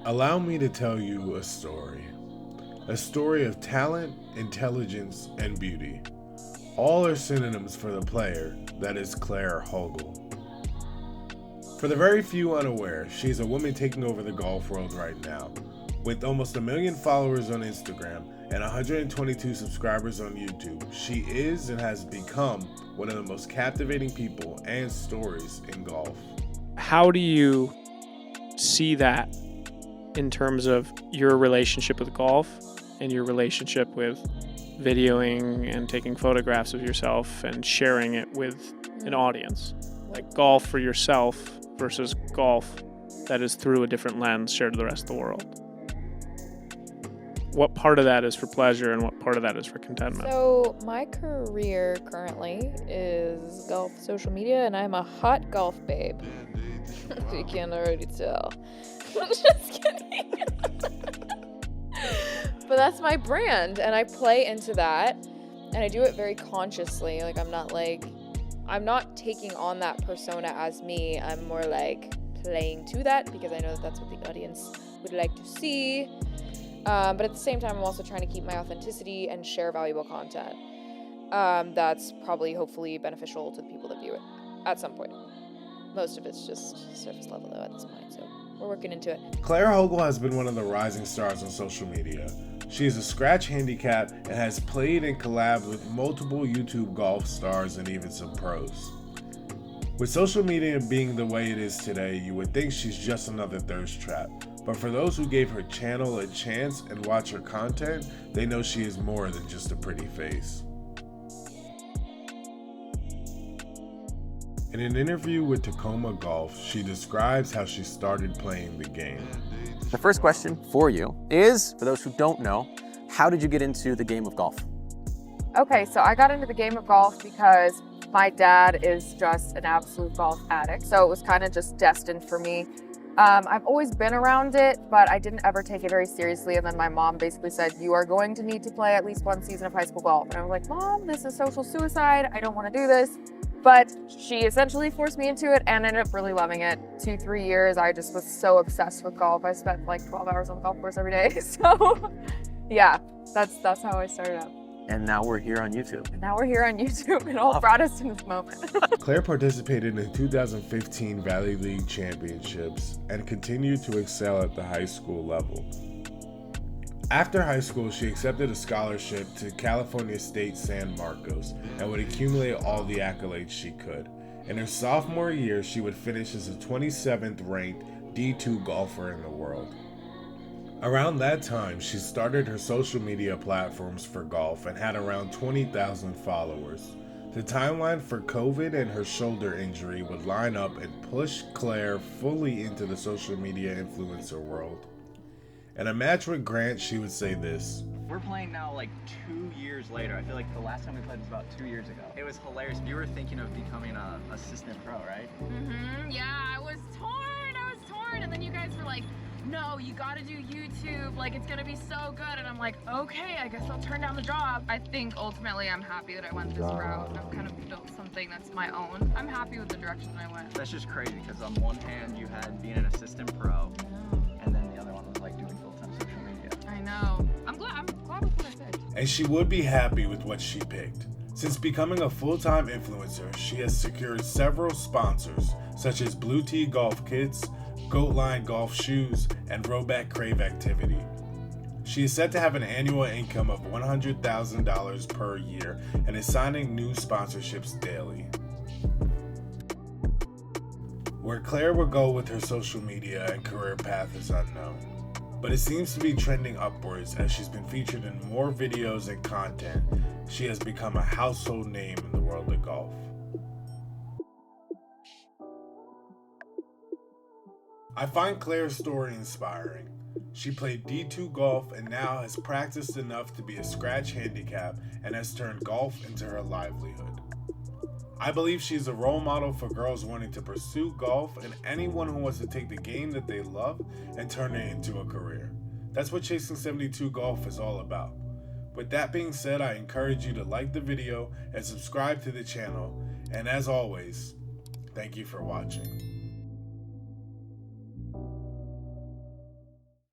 Allow me to tell you a story of talent, intelligence, and beauty. All are synonyms for the player that is Claire Hogle. For the very few unaware, she's a woman taking over the golf world right now. With almost 1 million followers on Instagram and 122 subscribers on YouTube, she is and has become one of the most captivating people and stories in golf. How do you see that in terms of your relationship with golf and your relationship with videoing and taking photographs of yourself and sharing it with an audience? Like golf for yourself versus golf that is through a different lens shared to the rest of the world. What part of that is for pleasure and what part of that is for contentment? So my career currently is golf social media, and I'm a hot golf babe. If you can't already tell. I'm just kidding. But that's my brand, and I play into that, and I do it very consciously. I'm not taking on that persona as me. I'm more like playing to that because I know that that's what the audience would like to see. But at the same time, I'm also trying to keep my authenticity and share valuable content. That's probably, hopefully, beneficial to the people that view it at some point. Most of it's just surface level, though, at this point, so we're working into it. Claire Hogle has been one of the rising stars on social media. She is a scratch handicap and has played and collabed with multiple YouTube golf stars and even some pros. With social media being the way it is today, you would think she's just another thirst trap. But for those who gave her channel a chance and watch her content, they know she is more than just a pretty face. In an interview with Tacoma Golf, she describes how she started playing the game. The first question for you is, for those who don't know, how did you get into the game of golf? Okay, so I got into the game of golf because my dad is just an absolute golf addict. So it was kind of just destined for me. I've always been around it, but I didn't ever take it very seriously. And then my mom basically said, you are going to need to play at least one season of high school golf. And I was like, Mom, this is social suicide. I don't want to do this. But she essentially forced me into it and ended up really loving it. 2-3 years, I just was so obsessed with golf. I spent like 12 hours on the golf course every day. So yeah, that's how I started out. And now we're here on YouTube. And now we're here on YouTube. It all brought us to this moment. Claire participated in the 2015 Valley League Championships and continued to excel at the high school level. After high school, she accepted a scholarship to California State San Marcos and would accumulate all the accolades she could. In her sophomore year, she would finish as the 27th ranked D2 golfer in the world. Around that time, she started her social media platforms for golf and had around 20,000 followers. The timeline for COVID and her shoulder injury would line up and push Claire fully into the social media influencer world. In a match with Grant, she would say this. We're playing now like 2 years later. I feel like the last time we played was about 2 years ago. It was hilarious. You were thinking of becoming an assistant pro, right? Yeah, I was torn. And then you guys were like, no, you gotta do YouTube. Like, it's gonna be so good. And I'm like, okay, I guess I'll turn down the job. I think ultimately I'm happy that I went this route. I've kind of built something that's my own. I'm happy with the direction I went. That's just crazy because on one hand you had being an assistant pro, and then the other one was like doing full-time social media. I know. I'm glad with what I picked. And she would be happy with what she picked. Since becoming a full-time influencer, she has secured several sponsors, such as Blue Tea Golf Kits, Goat Line Golf Shoes, and Rowback Crave Activity. She is set to have an annual income of $100,000 per year and is signing new sponsorships daily. Where Claire will go with her social media and career path is unknown, but it seems to be trending upwards as she's been featured in more videos and content. She has become a household name in the world of golf. I find Claire's story inspiring. She played D2 golf and now has practiced enough to be a scratch handicap and has turned golf into her livelihood. I believe she's a role model for girls wanting to pursue golf and anyone who wants to take the game that they love and turn it into a career. That's what Chasing 72 Golf is all about. With that being said, I encourage you to like the video and subscribe to the channel. And as always, thank you for watching.